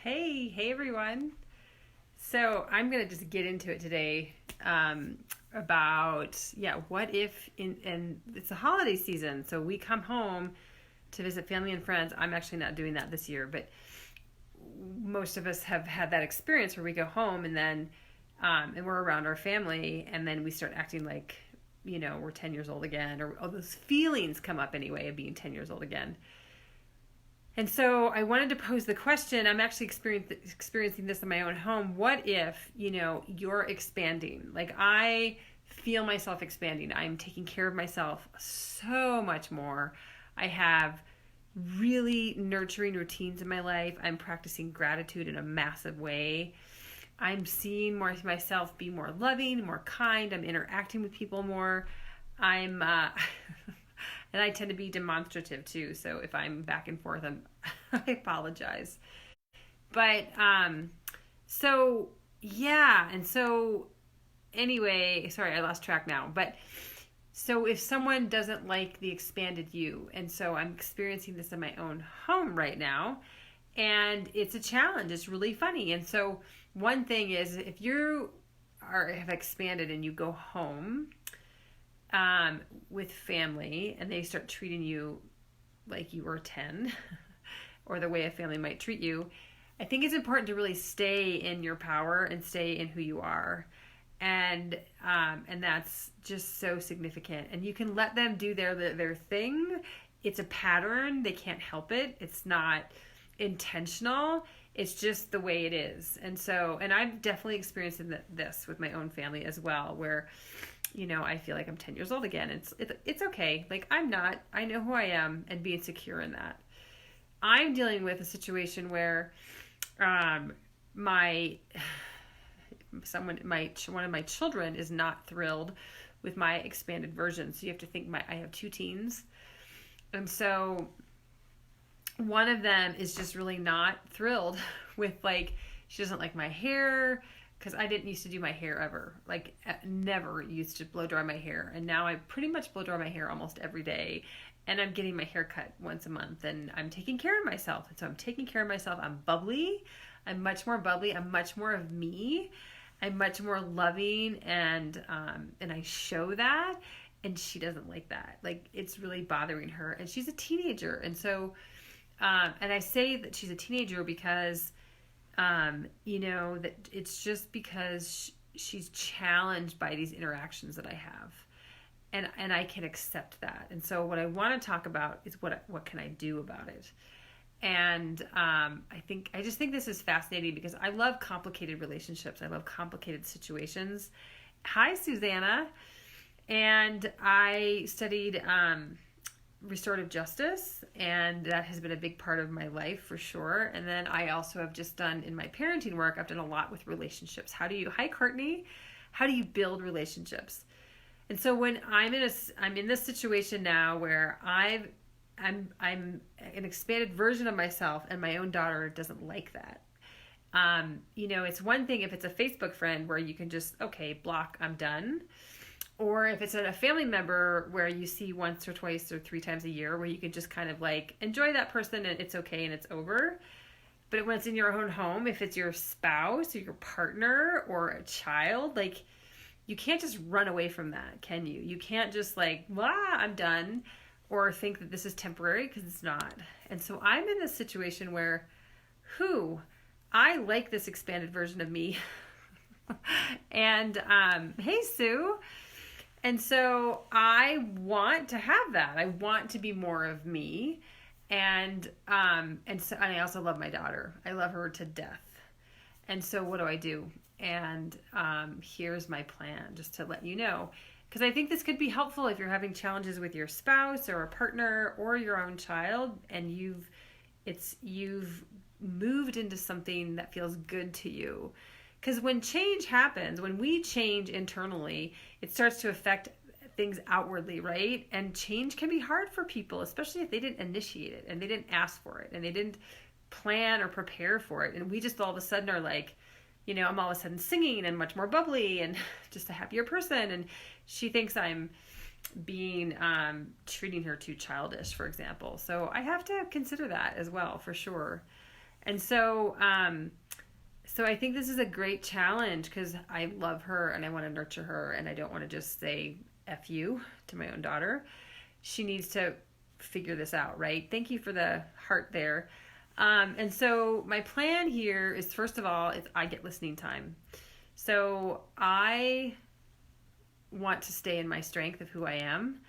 Hey everyone. So I'm gonna just get into it today about what if and it's a holiday season, so we come home to visit family and friends. I'm actually not doing that this year, but most of us have had that experience where we go home and then and we're around our family, and then we start acting like we're 10 years old again, or all those feelings come up anyway of being 10 years old again. And so I wanted to pose the question. I'm actually experiencing this in my own home. What if, you're expanding? Like, I feel myself expanding. I'm taking care of myself so much more. I have really nurturing routines in my life. I'm practicing gratitude in a massive way. I'm seeing more of myself be more loving, more kind. I'm interacting with people more. I'm and I tend to be demonstrative too. So if I'm back and forth, I apologize. But so yeah, and so anyway, sorry, I lost track now. But so if someone doesn't like the expanded you, and so I'm experiencing this in my own home right now, and it's a challenge. It's really funny. And so one thing is, if you have expanded and you go home with family and they start treating you like you were 10 or the way a family might treat you, I think it's important to really stay in your power and stay in who you are. And that's just so significant. And you can let them do their thing. It's a pattern. They can't help it. It's not intentional. It's just the way it is. And I've definitely experienced this with my own family as well, where I feel like I'm 10 years old again. It's okay. Like, I'm not. I know who I am, and being secure in that. I'm dealing with a situation where my one of my children is not thrilled with my expanded version. So you have to think I have two teens. And so one of them is just really not thrilled with, like, she doesn't like my hair, because I didn't used to do my hair ever. Like, never used to blow dry my hair. And now I pretty much blow dry my hair almost every day. And I'm getting my hair cut once a month. And I'm taking care of myself. And so I'm taking care of myself. I'm bubbly. I'm much more bubbly. I'm much more of me. I'm much more loving. And I show that. And she doesn't like that. Like, it's really bothering her. And she's a teenager. And so, and I say that she's a teenager because that it's just because she's challenged by these interactions that I have, and I can accept that. And so what I want to talk about is what can I do about it. And I just think this is fascinating because I love complicated relationships. I love complicated situations. Hi, Susanna. And I studied restorative justice, and that has been a big part of my life for sure. And then I also have just done, in my parenting work, I've done a lot with relationships. Hi Courtney, how do you build relationships? And so when I'm in this situation now where I'm an expanded version of myself, and my own daughter doesn't like that. It's one thing if it's a Facebook friend where you can just, okay, block, I'm done. Or if it's a family member where you see once or twice or three times a year, where you can just kind of like enjoy that person and it's okay and it's over. But when it's in your own home, if it's your spouse or your partner or a child, like, you can't just run away from that, can you? You can't just like, I'm done, or think that this is temporary, because it's not. And so I'm in this situation where, I like this expanded version of me. And hey, Sue. And so I want to have that. I want to be more of me. And I also love my daughter. I love her to death. And so what do I do? And here's my plan, just to let you know. Because I think this could be helpful if you're having challenges with your spouse or a partner or your own child, and you've moved into something that feels good to you. Because when change happens, when we change internally, it starts to affect things outwardly, right? And change can be hard for people, especially if they didn't initiate it and they didn't ask for it and they didn't plan or prepare for it. And we just all of a sudden are like, I'm all of a sudden singing and much more bubbly and just a happier person. And she thinks I'm being treating her too childish, for example. So I have to consider that as well, for sure. And so, so I think this is a great challenge because I love her and I want to nurture her and I don't want to just say F you to my own daughter. She needs to figure this out, right? Thank you for the heart there. And so my plan here is, first of all, I get listening time. So I want to stay in my strength of who I am,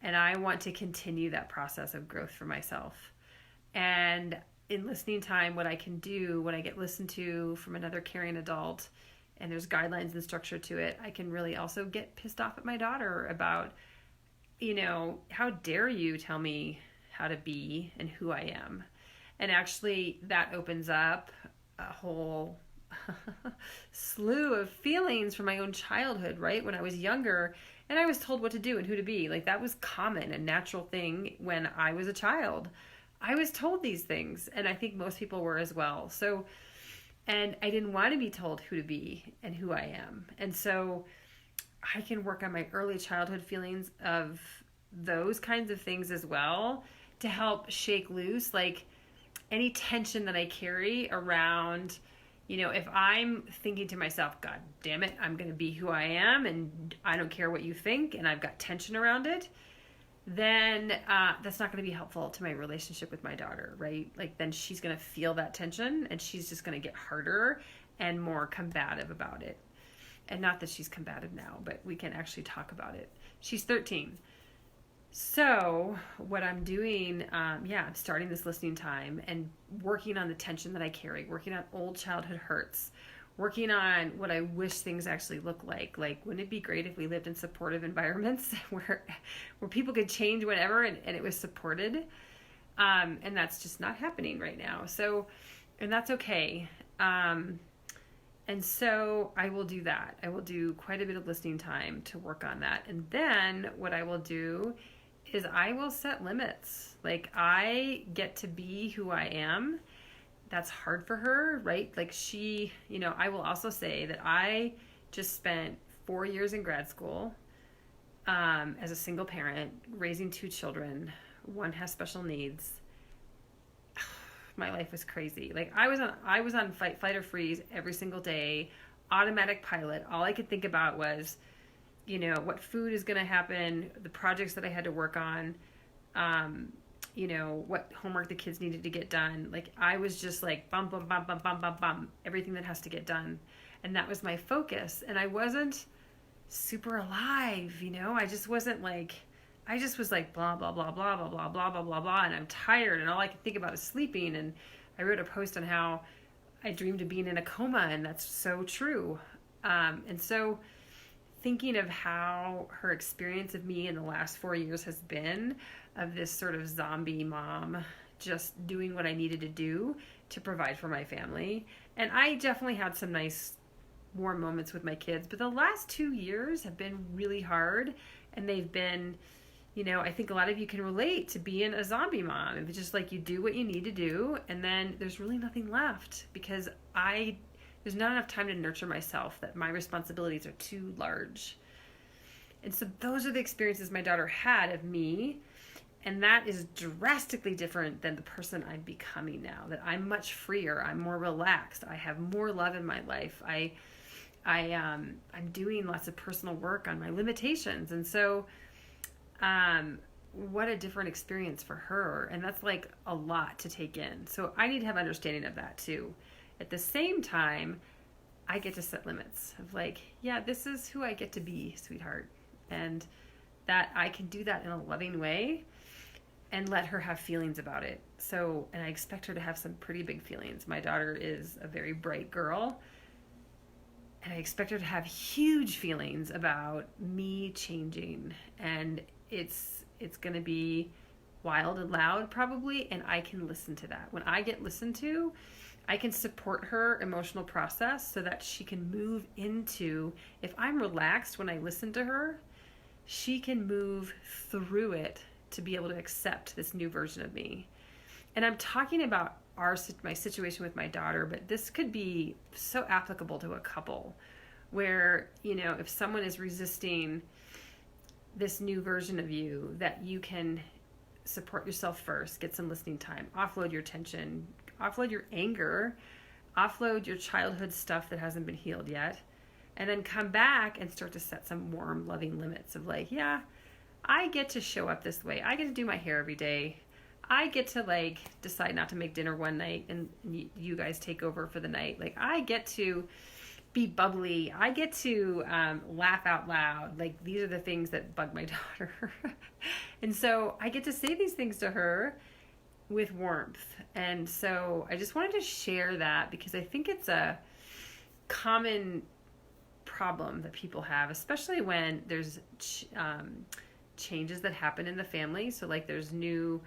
and I want to continue that process of growth for myself. And in listening time, what I can do when I get listened to from another caring adult, and there's guidelines and structure to it, I can really also get pissed off at my daughter about, how dare you tell me how to be and who I am. And actually that opens up a whole slew of feelings from my own childhood, right? When I was younger and I was told what to do and who to be, like that was common and natural thing when I was a child. I was told these things, and I think most people were as well. So, and I didn't want to be told who to be and who I am. And so I can work on my early childhood feelings of those kinds of things as well to help shake loose, like any tension that I carry around, if I'm thinking to myself, God damn it, I'm going to be who I am and I don't care what you think, and I've got tension around it, then that's not going to be helpful to my relationship with my daughter, right? Like then she's going to feel that tension and she's just going to get harder and more combative about it. And not that she's combative now, but we can actually talk about it. She's 13. So what I'm doing, I'm starting this listening time and working on the tension that I carry, working on old childhood hurts, working on what I wish things actually look like. Like, wouldn't it be great if we lived in supportive environments where people could change whenever and it was supported? And that's just not happening right now. So, and that's okay. And so I will do that. I will do quite a bit of listening time to work on that. And then what I will do is I will set limits. Like I get to be who I am. That's hard for her, right? Like she, I will also say that I just spent 4 years in grad school as a single parent, raising 2 children. One has special needs. My life was crazy. Like I was on fight or freeze every single day, automatic pilot. All I could think about was, what food is going to happen, the projects that I had to work on, what homework the kids needed to get done. Like I was just like bum, bum, bum, bum, bum, bum, bum, everything that has to get done. And that was my focus. And I wasn't super alive, I just wasn't like, I just was like blah, blah, blah, blah, blah, blah, blah, blah, blah, blah. And I'm tired and all I could think about is sleeping. And I wrote a post on how I dreamed of being in a coma, and that's so true. And so thinking of how her experience of me in the last 4 years has been, of this sort of zombie mom just doing what I needed to do to provide for my family. And I definitely had some nice warm moments with my kids, but the last 2 years have been really hard, and they've been, I think a lot of you can relate to being a zombie mom. It's just like you do what you need to do, and then there's really nothing left because there's not enough time to nurture myself, that my responsibilities are too large. And so those are the experiences my daughter had of me. And that is drastically different than the person I'm becoming now, that I'm much freer. I'm more relaxed. I have more love in my life. I'm doing lots of personal work on my limitations. And so, what a different experience for her. And that's like a lot to take in. So I need to have understanding of that too. At the same time, I get to set limits of like, yeah, this is who I get to be, sweetheart. And that I can do that in a loving way and let her have feelings about it. So, and I expect her to have some pretty big feelings. My daughter is a very bright girl, and I expect her to have huge feelings about me changing. And it's going to be wild and loud probably, and I can listen to that. When I get listened to, I can support her emotional process so that she can move into, if I'm relaxed when I listen to her, she can move through it to be able to accept this new version of me. And I'm talking about my situation with my daughter, but this could be so applicable to a couple where, if someone is resisting this new version of you, that you can support yourself first, get some listening time, offload your tension, offload your anger, offload your childhood stuff that hasn't been healed yet, and then come back and start to set some warm, loving limits of like, yeah, I get to show up this way. I get to do my hair every day. I get to like decide not to make dinner one night and you guys take over for the night. Like I get to be bubbly. I get to laugh out loud. Like these are the things that bug my daughter. And so I get to say these things to her with warmth. And so I just wanted to share that because I think it's a common problem that people have, especially when there's changes that happen in the family. So like there's new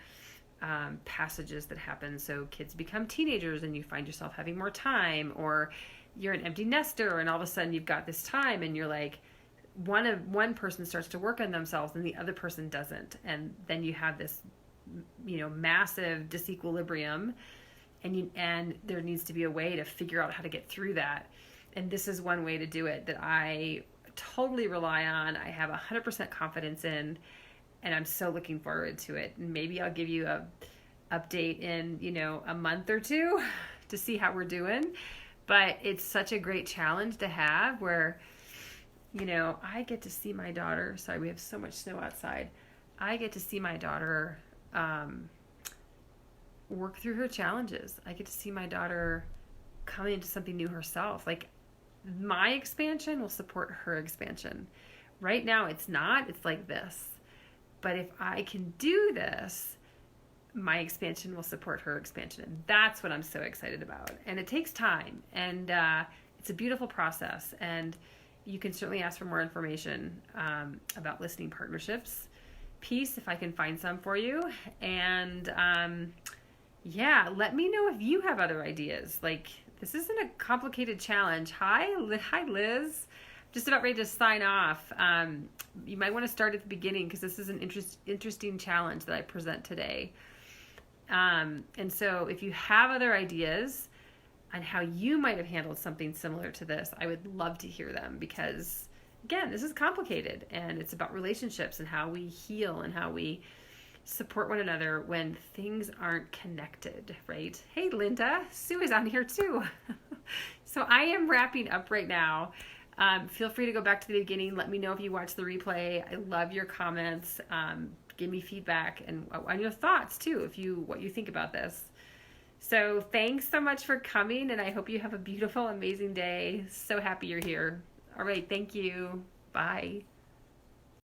passages that happen. So kids become teenagers and you find yourself having more time, or you're an empty nester and all of a sudden you've got this time and you're like, one person starts to work on themselves and the other person doesn't. And then you have this, massive disequilibrium, and there needs to be a way to figure out how to get through that. And this is one way to do it that I totally rely on. I have 100% confidence in, and I'm so looking forward to it. And maybe I'll give you a update in, a month or two to see how we're doing. But it's such a great challenge to have where, I get to see my daughter. Sorry, we have so much snow outside. I get to see my daughter work through her challenges. I get to see my daughter come into something new herself. Like my expansion will support her expansion. Right now it's not. It's like this. But if I can do this, my expansion will support her expansion. And that's what I'm so excited about. And it takes time. And it's a beautiful process. And you can certainly ask for more information about listening partnerships. Peace, if I can find some for you. And let me know if you have other ideas. Like, this isn't a complicated challenge. Hi, Liz. Just about ready to sign off. You might want to start at the beginning because this is an interesting challenge that I present today. And so if you have other ideas on how you might have handled something similar to this, I would love to hear them because, again, this is complicated and it's about relationships and how we heal and how we support one another when things aren't connected, right? Hey, Linda, Sue is on here too. So I am wrapping up right now. Feel free to go back to the beginning. Let me know if you watch the replay. I love your comments. Give me feedback and your thoughts too, what you think about this. So thanks so much for coming, and I hope you have a beautiful, amazing day. So happy you're here. All right, thank you. Bye.